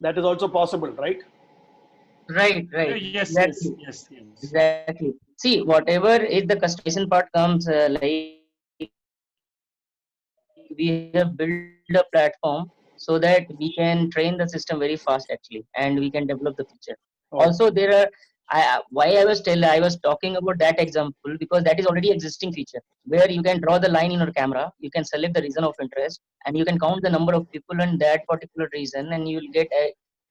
That is also possible, right?
Right, right,
Yes, yes,
exactly,
yes, yes.
exactly. See, whatever is the customization part comes, like we have built a platform so that we can train the system very fast actually, and we can develop the feature.
Oh,
Also, there are why I was talking about that example because that is already existing feature where you can draw the line in your camera, you can select the region of interest, and you can count the number of people in that particular region, and you will get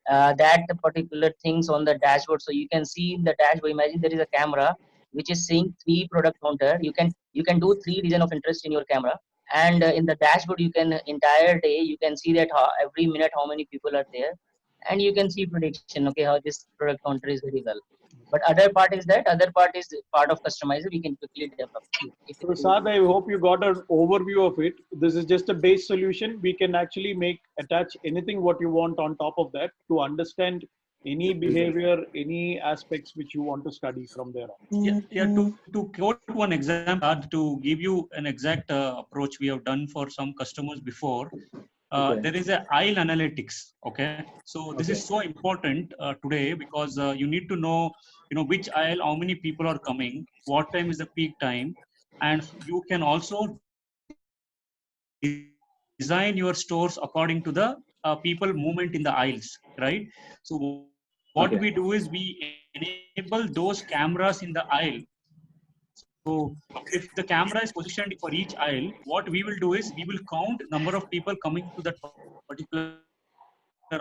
that particular things on the dashboard. So you can see in the dashboard. Imagine there is a camera which is seeing three product counter. You can do three region of interest in your camera, and in the dashboard you can entire day you can see that every minute how many people are there, and you can see prediction, okay, how this product counter is very well. But other part is part of customizer we can quickly develop if
so
it is.
Saad, I hope you got an overview of it. This is just a base solution. We can actually attach anything what you want on top of that to understand any behavior, any aspects which you want to study from there on.
Yeah. To quote one example, to give you an exact approach we have done for some customers before.
Okay.
there is a aisle analytics. Okay, so this is so important today, because you need to know, which aisle, how many people are coming, what time is the peak time, and you can also design your stores according to the people movement in the aisles, right? So what
Okay.
we do is we enable those cameras in the aisle. So if the camera is positioned for each aisle, what we will do is we will count number of people coming to that particular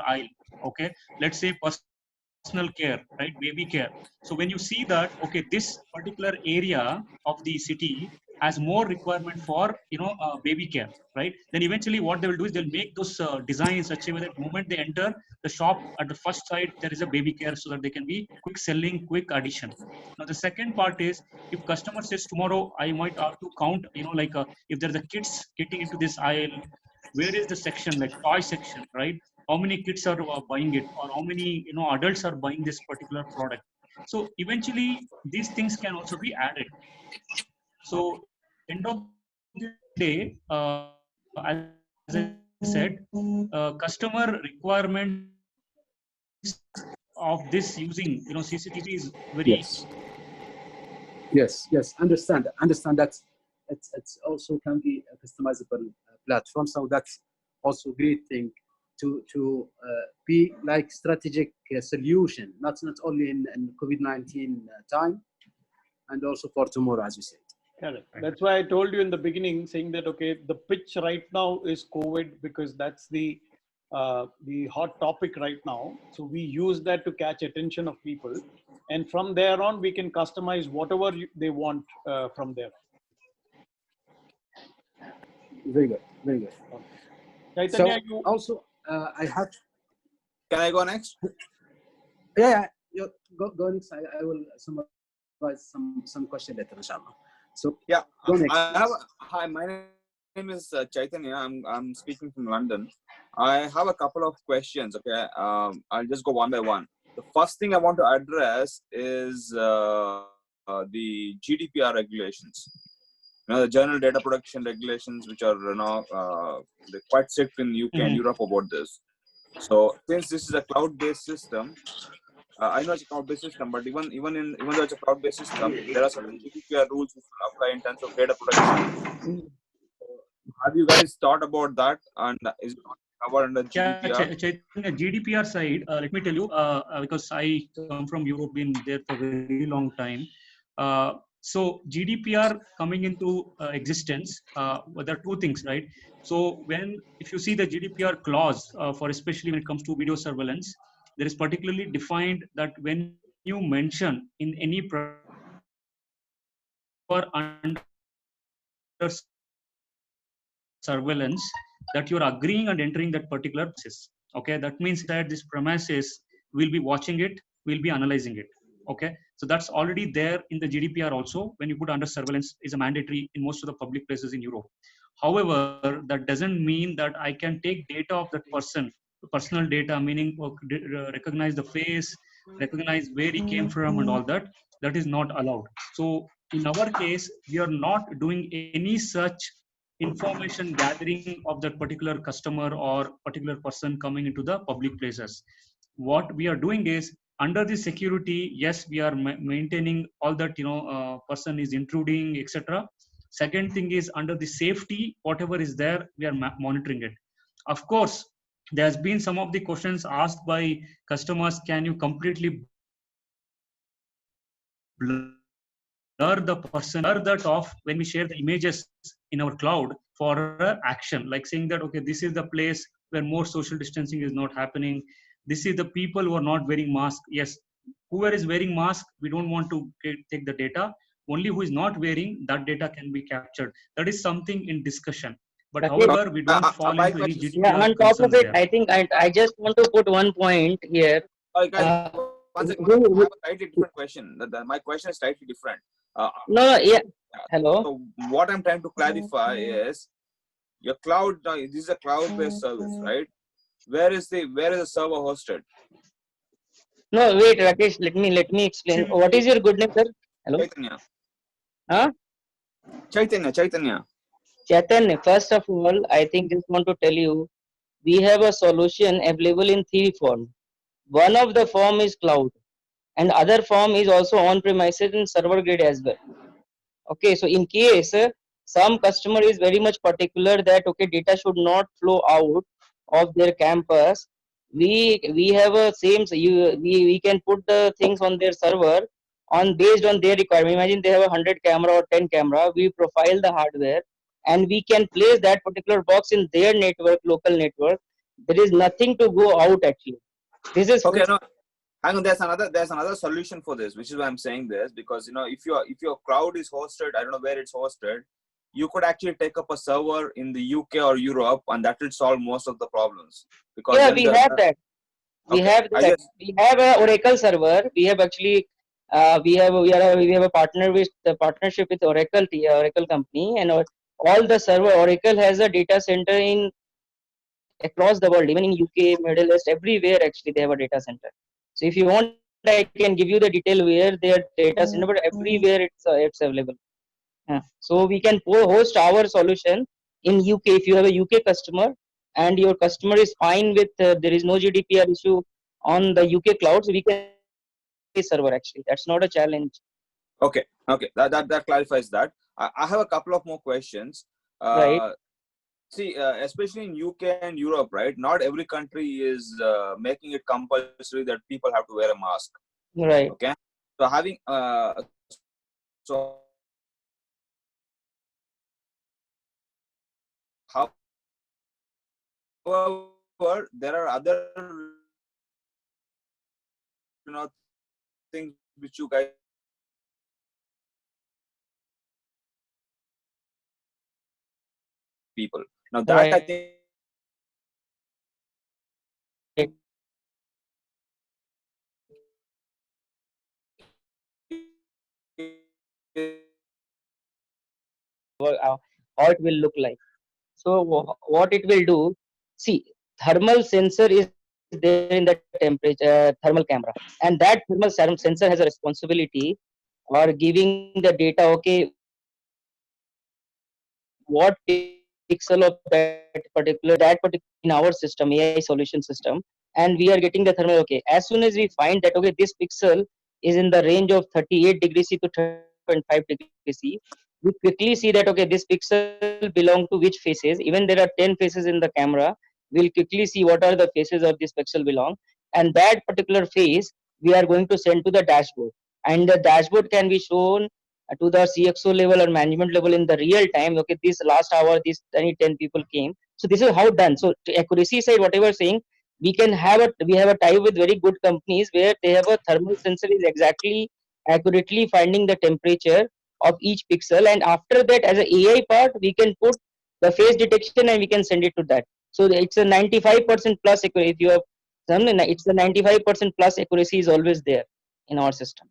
aisle. Okay, let's say personal care, right? Baby care. So when you see that, okay, this particular area of the city has more requirement for baby care, right? Then eventually what they will do is they'll make those designs such a way that moment they enter the shop, at the first side there is a baby care, so that they can be quick selling, quick addition. Now the second part is, if customer says tomorrow I might have to count, if there's a kids getting into this aisle, where is the section, like toy section, right? How many kids are buying it, or how many adults are buying this particular product. So eventually these things can also be added. So end of the day, as I said, customer requirements of this using CCTV is very
Yes. Understand that it's also can be a customizable platform. So that's also a great thing to be like strategic solution, not only in COVID-19 time, and also for tomorrow, as you said.
Correct. That's why I told you in the beginning, saying that, okay, the pitch right now is COVID, because that's the hot topic right now. So we use that to catch attention of people, and from there on we can customize whatever they want from there.
Very good.
Chaitanya,
So also I have.
Can I go next?
Yeah. Go next. I will summarize some question later, inshallah. So
Yeah.
go next.
Hi, my name is Chaitanya. I'm speaking from London. I have a couple of questions. Okay. I'll just go one by one. The first thing I want to address is the GDPR regulations. The general data protection regulations, which are they're quite strict in UK and Europe about this. So since this is a cloud-based system, I know it's a cloud-based system, but even though it's a cloud-based system, there are certain GDPR rules which will apply in terms of data protection. Have you guys thought about that? And is it covered under GDPR?
Chaitanya, GDPR side, let me tell you, because I come from Europe, been there for a very long time. So GDPR coming into existence, there are two things, right? So if you see the GDPR clause, for especially when it comes to video surveillance, there is particularly defined that when you mention in any under surveillance that you're agreeing and entering that particular process. Okay, that means that this premises will be watching it, will be analyzing it. Okay, so that's already there in the GDPR also. When you put under surveillance, is a mandatory in most of the public places in Europe. However, that doesn't mean that I can take data of that person, personal data, meaning recognize the face, recognize where he came from and all that. That is not allowed. So in our case, we are not doing any such information gathering of that particular customer or particular person coming into the public places. What we are doing is, under the security, yes, we are maintaining all that, person is intruding, etc. Second thing is, under the safety, whatever is there, we are monitoring it. Of course, there's been some of the questions asked by customers, can you completely blur the person, blur that off when we share the images in our cloud for action, like saying that, okay, this is the place where more social distancing is not happening, this is the people who are not wearing mask. Yes, whoever is wearing mask, we don't want to take the data. Only who is not wearing, that data can be captured. That is something in discussion, but however, we don't fall into any GDPR
yeah, on top of it,
there.
I think I just want to put one point here.
Guys, one second, I have a slightly different question. My question is slightly different.
No, yeah. Hello.
So what I'm trying to clarify is, your cloud. This is a cloud-based service, right? Where is the server hosted?
No, wait, Rakesh. Let me explain. What is your good name, sir? Hello.
Chaitanya.
Huh?
Chaitanya.
Chaitanya. First of all, I think just want to tell you we have a solution available in three forms. One of the form is cloud, and other form is also on premises and server grade as well. Okay, so in case some customer is very much particular that okay, data should not flow out of their campus, we have a same, so we can put the things on their server on based on their requirement. Imagine they have 100 camera or 10 camera, we profile the hardware and we can place that particular box in their network, local network. There is nothing to go out actually. This is
Okay, no, hang on. There's another solution for this, which is why I'm saying this, because if your cloud is hosted, I don't know where it's hosted, you could actually take up a server in the UK or Europe, and that will solve most of the problems. Because
yeah,
then
we have that. We
okay,
have
I
that.
just
We have a Oracle server. We have actually we have a partner with the partnership with Oracle Oracle company, and all the server Oracle has a data center in across the world, even in UK, Middle East, everywhere actually they have a data center. So if you want, I can give you the detail where their data center, but everywhere it's available. So we can host our solution in UK. If you have a UK customer and your customer is fine with there is no GDPR issue on the UK cloud, so we can server actually. That's not a challenge.
okay. That clarifies that. I have a couple of more questions.
Right.
See, especially in UK and Europe, right? Not every country is making it compulsory that people have to wear a mask.
Right.
Okay, so having so however, there are other things which you guys people now that I
Right.
think
How it will look like. So what it will do, see, thermal sensor is there in the temperature thermal camera, and that thermal sensor has a responsibility or giving the data. Okay, what pixel of that particular in our system, AI solution system, and we are getting the thermal. Okay, as soon as we find that okay, this pixel is in the range of 38 degrees C to 30.5 degrees C, we quickly see that okay, this pixel belong to which faces. Even there are 10 faces in the camera, we'll quickly see what are the faces of this pixel belong, and that particular face we are going to send to the dashboard, and the dashboard can be shown to the CXO level or management level in the real time. Okay, this last hour, these 10 people came. So this is how done. So to accuracy side, whatever saying, we have a tie with very good companies where they have a thermal sensor is exactly accurately finding the temperature of each pixel, and after that as a AI part we can put the face detection and we can send it to that. So it's a 95% plus accuracy. If you have something, it's the 95% plus accuracy is always there in our system.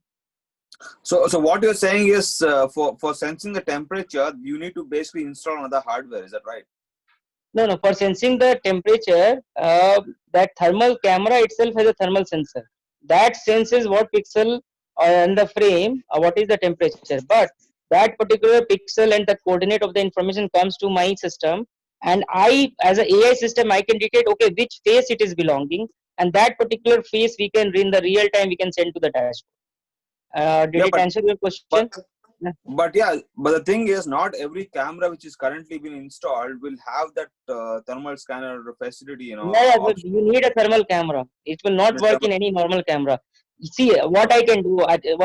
so what you're saying is for sensing the temperature, you need to basically install another hardware. Is that right?
No. For sensing the temperature, that thermal camera itself has a thermal sensor that senses what pixel in the frame, what is the temperature. But that particular pixel and the coordinate of the information comes to my system, and I, as an AI system, I can detect okay which face it is belonging, and that particular face we can in the real time we can send to the dashboard. Did
Yeah,
it answer your question?
but but the thing is, not every camera which is currently being installed will have that thermal scanner facility,
Yeah, but
option.
you need a thermal camera. It will not work in any normal camera. See, what I can do,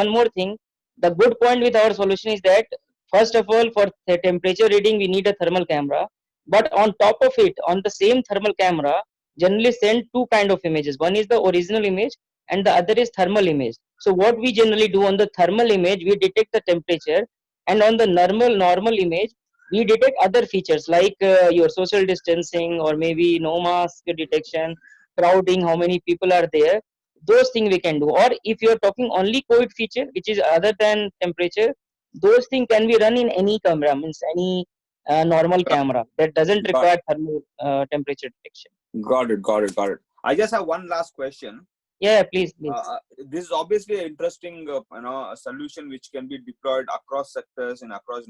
one more thing. The good point with our solution is that, first of all, for the temperature reading, we need a thermal camera. But on top of it, on the same thermal camera, generally send two kind of images. One is the original image, and the other is thermal image. So what we generally do on the thermal image, we detect the temperature, and on the normal image, we detect other features like your social distancing or maybe no mask detection, crowding, how many people are there. Those things we can do. Or if you're talking only COVID feature, which is other than temperature, those things can be run in any camera, means any normal camera that doesn't
Got
require thermal temperature detection.
got it. I just have one last question.
Yeah, please, please.
This is obviously an interesting, a solution which can be deployed across sectors and across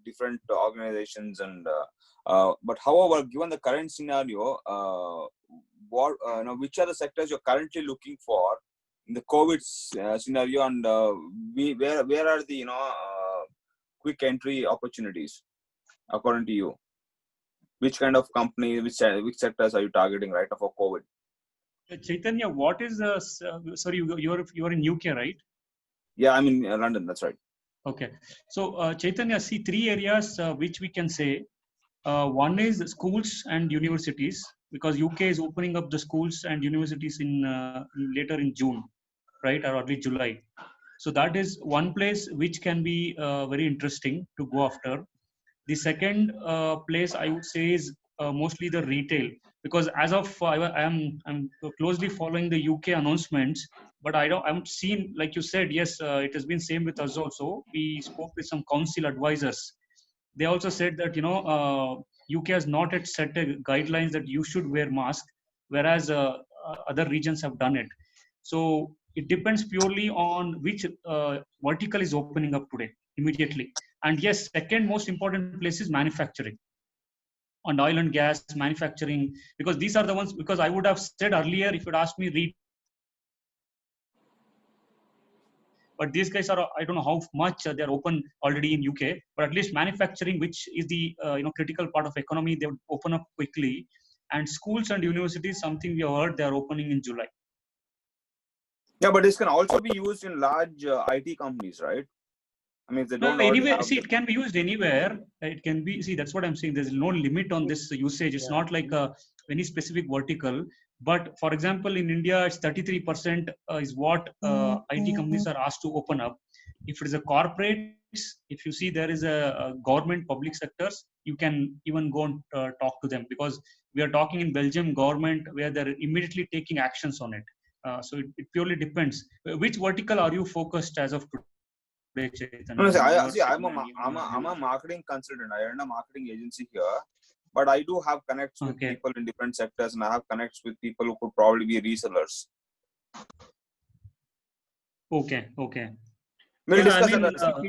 different organizations. And but however, given the current scenario, what which are the sectors you're currently looking for in the COVID scenario, and where are the quick entry opportunities according to you? Which kind of company, which sectors are you targeting right now for COVID?
Chaitanya, what is the sorry, you're in UK, right?
Yeah, I'm in London. That's right.
Okay, so Chaitanya, see three areas which we can say. One is schools and universities, because UK is opening up the schools and universities in later in June, right, or early July. So that is one place which can be very interesting to go after. The second place I would say is mostly the retail, because as of I'm closely following the UK announcements, but I haven't seen, like you said, yes, it has been same with us also. We spoke with some council advisors. They also said that UK has not yet set a guidelines that you should wear mask, whereas other regions have done it. So it depends purely on which vertical is opening up today immediately. And yes, second most important place is manufacturing and oil and gas manufacturing, because these are the ones, because I would have said earlier if you'd asked me but these guys are, I don't know how much they're open already in UK, but at least manufacturing, which is the critical part of economy, they would open up quickly. And schools and universities, something we have heard, they are opening in July.
Yeah, but this can also be used in large IT companies, right? I mean, if they don't
anywhere, see, it can be used anywhere. It can be, see, that's what I'm saying. There's no limit on this usage. It's not like any specific vertical. But for example, in India, it's 33% is what IT companies are asked to open up. If it is a corporate, if you see there is a government, public sectors, you can even go and talk to them, because we are talking in Belgium government where they're immediately taking actions on it. So it purely depends. Which vertical are you focused as of today?
No, I'm a marketing consultant. I run a marketing agency here, but I do have connects with people in different sectors, and I have connects with people who could probably be resellers.
Okay.
We'll discuss that.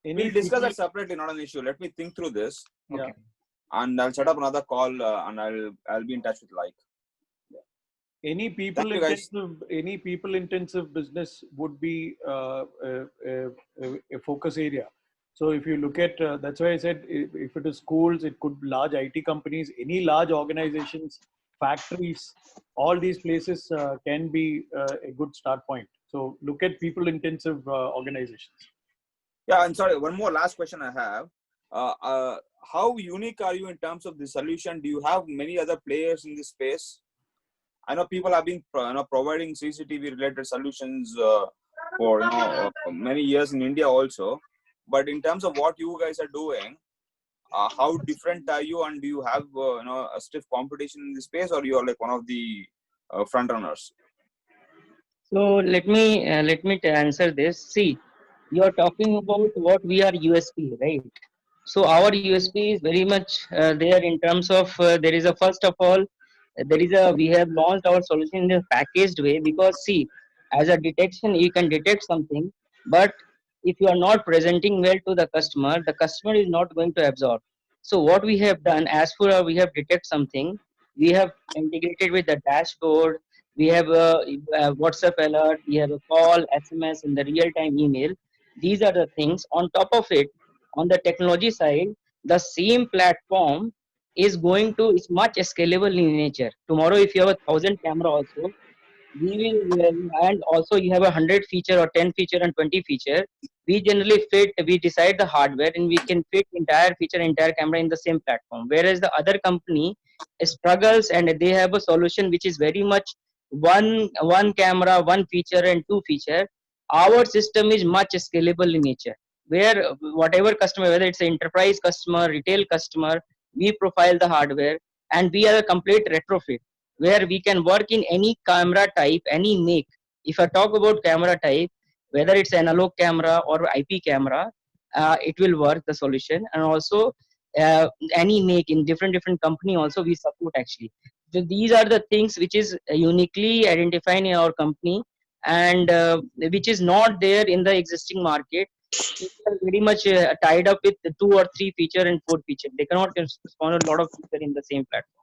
We'll discuss that separately, not an issue. Let me think through this.
Okay.
And I'll set up another call, and I'll be in touch with Like.
Any people intensive business would be a focus area. So if you look at that's why I said if it is schools, it could be large IT companies, any large organizations, factories, all these places can be a good start point. So look at people intensive organizations.
Yeah, and sorry, one more last question I have. How unique are you in terms of the solution? Do you have many other players in this space? I know people have been providing CCTV related solutions for many years in India also. But in terms of what you guys are doing, how different are you, and do you have a stiff competition in this space, or you are like one of the front runners?
So let me answer this. See, you are talking about what we are USP, right? So our USP is very much there in terms of there is a first of all we have launched our solution in a packaged way, because see, as a detection you can detect something, but if you are not presenting well to the customer is not going to absorb. So what we have done, as for we have detected something, we have integrated with the dashboard, we have a WhatsApp alert, we have a call, SMS, and the real-time email. These are the things. On top of it, on the technology side, the same platform is much scalable in nature. Tomorrow, if you have 1,000 camera also, we will, and also you have 100 feature or 10 feature and 20 feature. We generally we decide the hardware and we can fit entire feature, entire camera in the same platform. Whereas the other company struggles and they have a solution which is very much one camera, one feature and two feature. Our system is much scalable in nature, where whatever customer, whether it's an enterprise customer, retail customer, we profile the hardware and we are a complete retrofit, where we can work in any camera type, any make. If I talk about camera type, whether it's analog camera or IP camera, it will work, the solution. And also any make in different company also we support actually. So these are the things which is uniquely identified in our company, and which is not there in the existing market. People are very much tied up with the 2 or 3 feature and 4 feature. They cannot spawn a lot of feature in the same platform.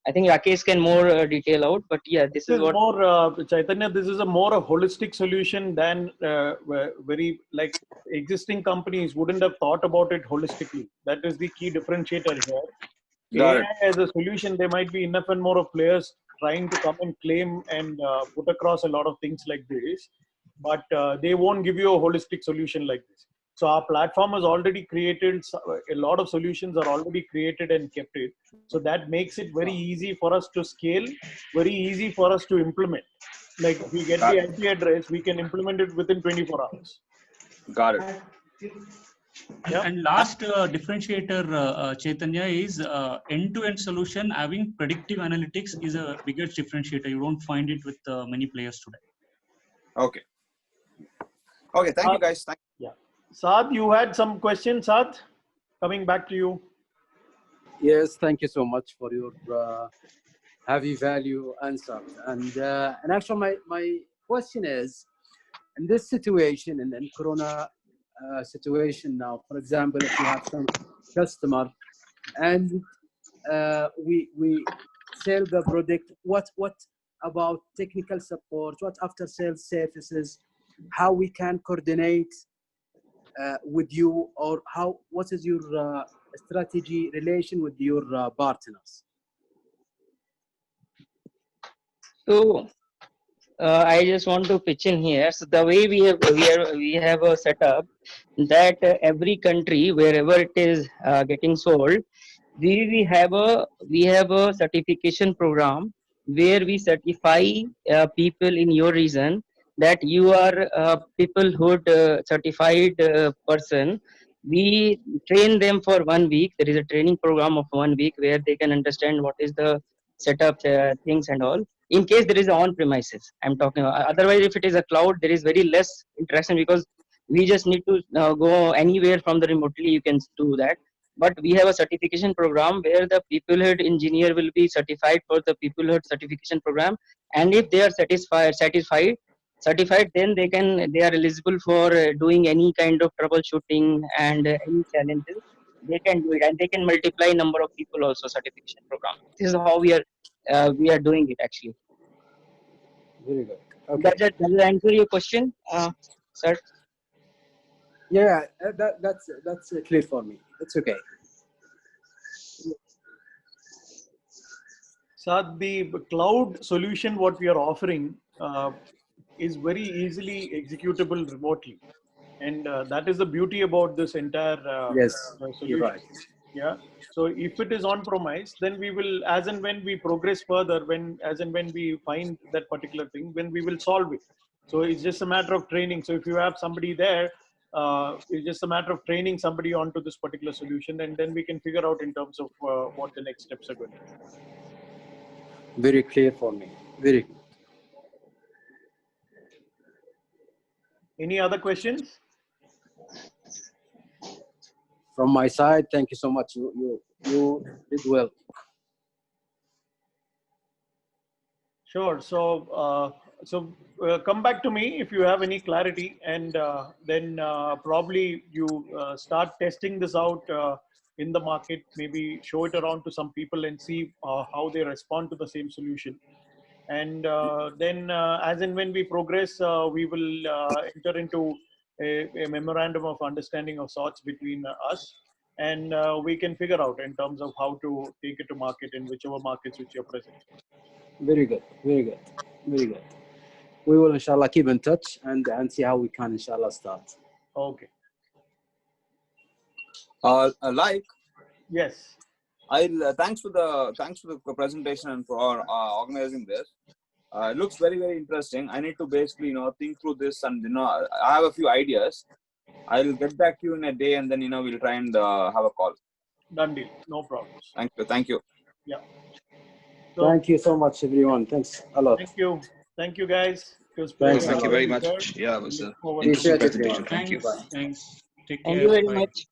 I think Rakesh can more detail out, but yeah, this
This
is
is
what.
more, Chaitanya, this is a more a holistic solution than very like existing companies wouldn't have thought about it holistically. That is the key differentiator here.
Got it.
AI as a solution, there might be enough and more of players trying to come and claim and put across a lot of things like this, but they won't give you a holistic solution like this. So our platform has already created a lot of solutions are already created and kept it. So that makes it very easy for us to scale, very easy for us to implement. Like if we get the IP address, we can implement it within 24 hours.
Got it.
Yeah.
And last differentiator, Chaitanya, is end-to-end solution having predictive analytics is a biggest differentiator. You don't find it with many players today.
Okay. Okay. Thank you, guys. Thank
Yeah. Saad, you had some questions, Saad? Coming back to you.
Yes, thank you so much for your heavy value answer. And actually, my question is, in this situation, in Corona situation now, for example, if you have some customer and we sell the product, what about technical support? What after sales services? How we can coordinate with you, or what is your strategy relation with your partners?
So I just want to pitch in here. So the way we have a setup that every country wherever it is getting sold, we have a certification program where we certify people in your region that you are a peoplehood certified person. We train them for 1 week. There is a training program of 1 week where they can understand what is the setup things and all. In case there is on premises, I'm talking about. Otherwise, if it is a cloud, there is very less interaction because we just need to go anywhere from the remotely. You can do that, but we have a certification program where the peoplehood engineer will be certified for the peoplehood certification program, and if they are certified, then they are eligible for doing any kind of troubleshooting and any challenges. They can do it, and they can multiply number of people also. Certification program, this is how we are doing it actually.
Very good. Okay.
Does that answer your question, sir?
Yeah, that's clear for me. It's okay.
So the cloud solution what we are offering is very easily executable remotely, and that is the beauty about this entire
Yes,
solution.
you're right.
Yeah. So if it is on premise, then we will, as and when we progress further, as and when we find that particular thing, when we will solve it. So it's just a matter of training. So if you have somebody there, it's just a matter of training somebody onto this particular solution, and then we can figure out in terms of what the next steps are going to be.
Very clear for me. Very good.
Any other questions?
From my side, thank you so much. You did well.
Sure. So, come back to me if you have any clarity, and then probably you start testing this out in the market. Maybe show it around to some people and see how they respond to the same solution. And then, as and when we progress, we will enter into a memorandum of understanding of sorts between us, and we can figure out in terms of how to take it to market in whichever markets which you're present.
Very good. Very good. Very good. We will inshallah keep in touch and see how we can inshallah start.
Okay.
Like,
Yes.
thanks for the presentation and for organizing this. It looks very, very interesting. I need to basically think through this, and I have a few ideas. I'll get back to you in a day, and then we'll try and have a call.
Done deal. No problems.
Thank you.
Yeah. So,
Thank you so much, everyone. Thanks a lot.
Thank you, guys. It was
Thanks.
pleasure.
Thank you very much.
Sir.
Yeah, it was an
Look forward to
interesting
Appreciate it,
presentation.
everyone.
Thank you.
Thanks. Take
Thank
care.
you very
Bye.
much.